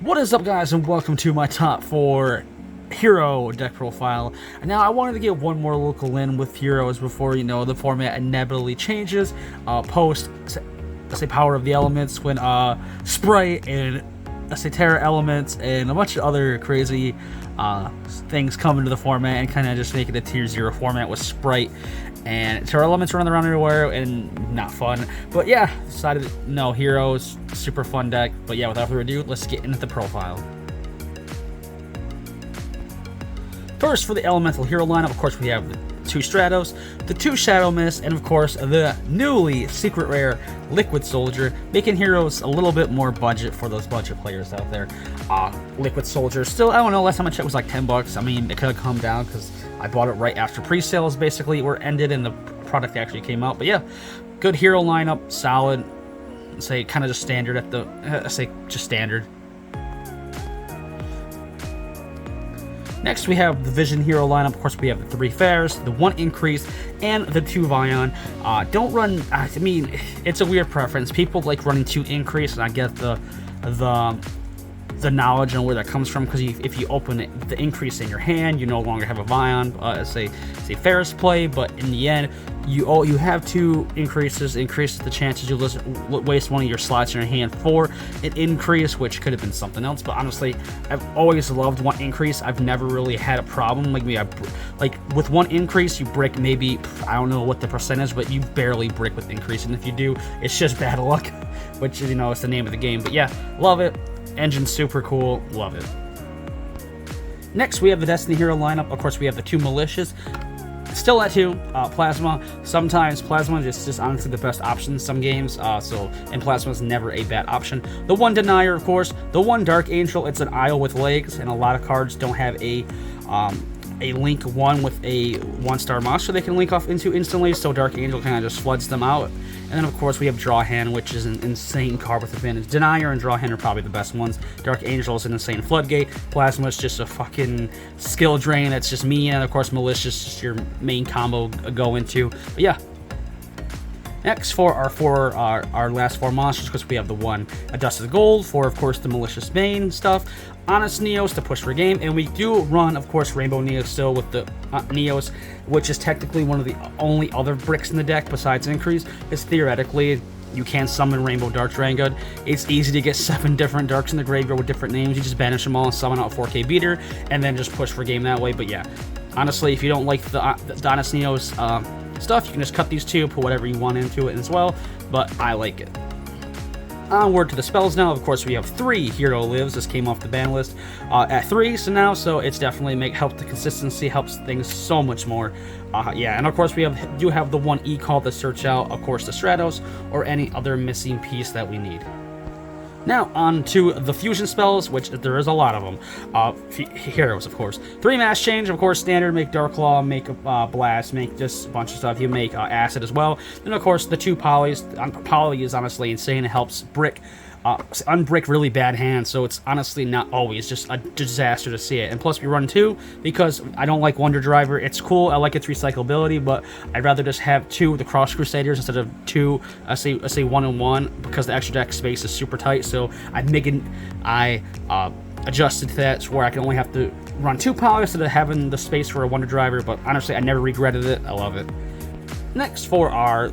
What is up, guys, and welcome to my top 4 hero deck profile. And now I wanted to get one more local in with heroes before, the format inevitably changes post, let's say, Power of the Elements, when Sprite and, let's say, Terra Elements and a bunch of other crazy things come into the format and kind of just make it a tier 0 format with Sprite and Terra Elements running around everywhere and not fun. But yeah, decided no, heroes, super fun deck. But yeah, without further ado, let's get into the profile. First, for the elemental hero lineup, of course, we have the 2 Stratos, the 2 Shadow Mist, and of course the newly secret rare Liquid Soldier, making heroes a little bit more budget for those budget players out there. Liquid Soldier, still, I don't know, last time I checked was like 10 bucks. I mean, it could have come down because I bought it right after pre-sales basically were ended and the product actually came out. But yeah, good hero lineup, solid, say kind of just standard at the, say just standard. Next, we have the Vision hero lineup. Of course, we have the 3 Fairs, the 1 Increase, and the 2 Vion. Don't run, I mean, it's a weird preference. People like running 2 Increase, and I get the knowledge and where that comes from, because if you open it, the Increase in your hand, you no longer have a Vion, say Fairs play, but in the end, you have 2 increases the chances you waste one of your slots in your hand for an increase, which could have been something else. But honestly, I've always loved 1 increase. I've never really had a problem. Like with 1 increase, you brick maybe, I don't know what the percent is, but you barely brick with increase, and if you do, it's just bad luck, which is the name of the game. But yeah, love it. Engine's super cool, love it. Next, we have the Destiny hero lineup. Of course, we have the 2 Malicious, still at 2. Plasma, sometimes Plasma is just honestly the best option in some games, and Plasma is never a bad option. The 1 Denier, of course, the 1 Dark Angel, it's an Isle with legs, and a lot of cards don't have a link 1 with a 1-star monster they can link off into instantly, so Dark Angel kind of just floods them out. And then, of course, we have Draw Hand, which is an insane card with advantage. Denier and Draw Hand are probably the best ones. Dark Angel is an insane floodgate. Plasma is just a fucking skill drain. That's just me. And, of course, Malicious is just your main combo go into. But, yeah. Next, for our last 4 monsters, because we have the 1 Dusted Gold, for, of course, the Malicious Bane stuff. Honest Neos to push for game, and we do run, of course, Rainbow Neos still with the Neos, which is technically one of the only other bricks in the deck besides Increase. Is theoretically you can summon Rainbow Dark Dragon God. It's easy to get 7 different Darks in the graveyard with different names. You just banish them all and summon out 4K Beater, and then just push for game that way. But yeah, honestly, if you don't like the Honest Neos stuff, you can just cut these 2, put whatever you want into it as well, but I like it. Onward to the spells now. Of course, we have 3 Hero Lives. This came off the ban list at 3, so it's definitely help the consistency, helps things so much more. Yeah, and of course we do have the 1 E-Call to search out, of course, the Stratos or any other missing piece that we need. Now, on to the fusion spells, which there is a lot of them. Heroes, of course. 3 Mass Change, of course, standard. Make Dark Claw, make Blast, make just a bunch of stuff. You make Acid as well. Then, of course, the 2 Polys. Poly is honestly insane. It helps brick, unbrick really bad hands, so it's honestly not always just a disaster to see it. And plus, we run 2 because I don't like Wonder Driver. It's cool. I like its recyclability, but I'd rather just have 2 of the Cross Crusaders instead of 2, say 1 and 1, because the extra deck space is super tight. So I adjusted that to where I can only have to run 2 Poly instead of having the space for a Wonder Driver. But honestly, I never regretted it. I love it. Next, for our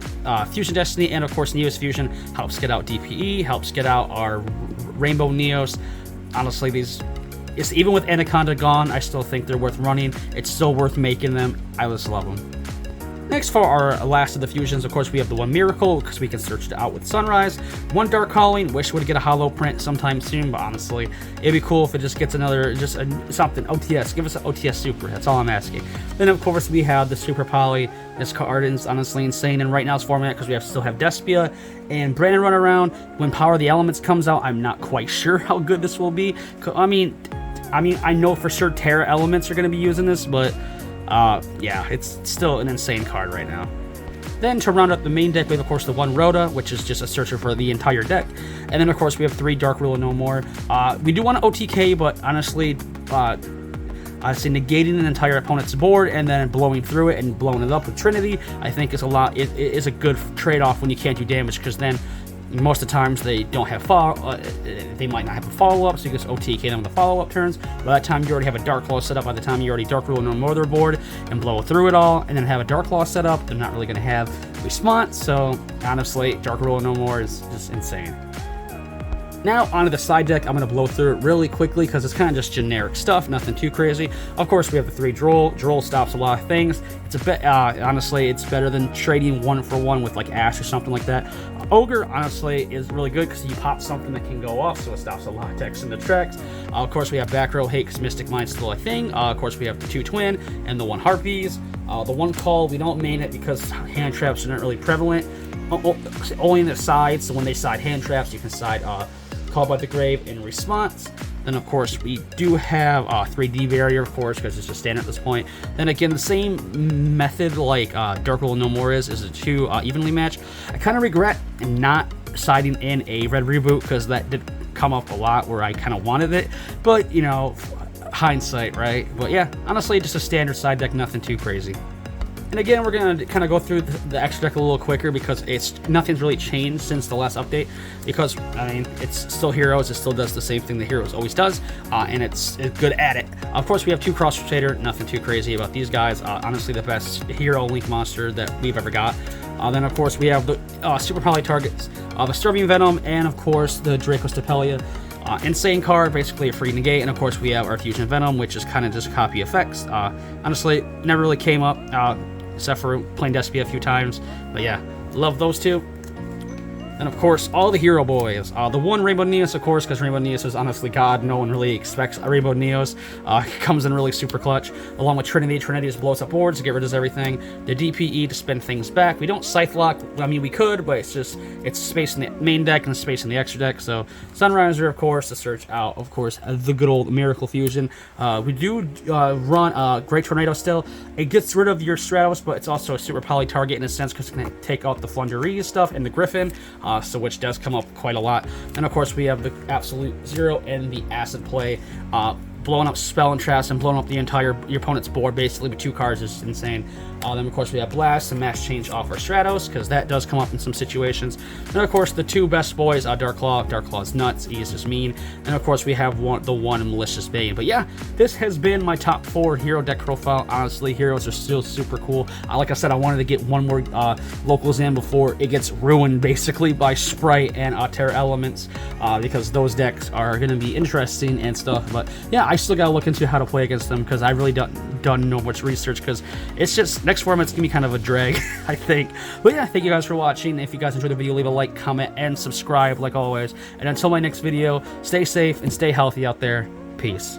Fusion Destiny, and of course Neos Fusion, helps get out DPE, helps get out our Rainbow Neos. Honestly, even with Anaconda gone, I still think they're worth running. It's still worth making them. I just love them. Next, for our last of the fusions, of course, we have the 1 Miracle, because we can search it out with Sunrise. 1 Dark Calling, wish would get a hollow print sometime soon, but honestly, it'd be cool if it just gets another, something, OTS. Give us an OTS Super, that's all I'm asking. Then, of course, we have the Super Poly. This card is honestly insane in right now's format, because we still have Despia and Brandon run around. When Power of the Elements comes out, I'm not quite sure how good this will be. I mean, I know for sure Terra Elements are going to be using this, but yeah, it's still an insane card right now. Then to round up the main deck, we have, of course, the 1 Rhoda, which is just a searcher for the entire deck. And then, of course, we have 3 Dark Rule of No More. We do want an OTK, but honestly, I say negating an entire opponent's board and then blowing through it and blowing it up with Trinity, I think is a lot. It is a good trade-off when you can't do damage, because then most of the times they don't have they might not have a follow-up, so you just OTK them with the follow-up turns. By that time, you already have a Dark Claw set up. By the time you already Dark Rule No More their board and blow through it all, and then have a Dark Claw set up, they're not really going to have response. So honestly, Dark Rule No More is just insane. Now, onto the side deck. I'm going to blow through it really quickly because it's kind of just generic stuff, nothing too crazy. Of course, we have the 3 Droll. Droll stops a lot of things. It's a bit, honestly, it's better than trading 1-for-1 with like Ash or something like that. Ogre, honestly, is really good because you pop something that can go off, so it stops a lot of decks in the tracks. Of course, we have back row hate because Mystic Mind's still a thing. Of course, we have the 2 Twin and the 1 Harpies. The 1 Call, we don't main it because hand traps are not really prevalent. Only in the sides, so when they side hand traps, you can side Call by the Grave in response. Then, of course, we do have 3D barrier, of course, because it's just standard at this point. Then again, the same method like Dark Rule No More is a 2 evenly match. I kind of regret not siding in a red reboot because that did come up a lot where I kind of wanted it. But, you know, hindsight, right? But yeah, honestly, just a standard side deck, nothing too crazy. And again, we're going to kind of go through the extra deck a little quicker because nothing's really changed since the last update. Because, I mean, it's still Heroes. It still does the same thing the Heroes always does. And it's good at it. Of course, we have 2 Cross Rotator. Nothing too crazy about these guys. Honestly, the best Hero Link monster that we've ever got. Then, of course, we have the Super Poly targets, the Sturbian Venom, and, of course, the Draco Stapelia. Insane card, basically a free negate, and of course we have our Fusion Venom, which is kind of just copy effects. Honestly, never really came up, except for playing Despia a few times, but yeah, love those 2. And of course, all the hero boys. The 1 Rainbow Neos, of course, because Rainbow Neos is honestly God. No one really expects a Rainbow Neos. Comes in really super clutch. Along with Trinity. Trinity just blows up boards to get rid of everything. The DPE to spin things back. We don't Scythe Lock. I mean, we could, but it's space in the main deck and space in the extra deck. So Sunriser, of course, to search out, of course, the good old Miracle Fusion. We do run Great Tornado still. It gets rid of your Stratos, but it's also a super poly target in a sense because it can take out the Flunderees stuff and the Griffin. So which does come up quite a lot. And of course we have the Absolute Zero and the Acid Play, blowing up spell and traps and blowing up your opponent's board basically with 2 cards is insane. Then of course we have Blast and Mass Change off our Stratos because that does come up in some situations. And of course the 2 best boys, Dark Claw. Dark Claw's nuts, he is just mean. And of course we have the 1 Malicious Bane. But yeah, this has been my top 4 hero deck profile. Honestly, heroes are still super cool. Like I said, I wanted to get one more locals in before it gets ruined basically by Sprite and Terra Elements because those decks are going to be interesting and stuff. But yeah, I still got to look into how to play against them because I really don't know much research because it's just next format's gonna be kind of a drag, I think. But yeah, thank you guys for watching. If you guys enjoyed the video, leave a like, comment, and subscribe like always. And until my next video, stay safe and stay healthy out there. Peace.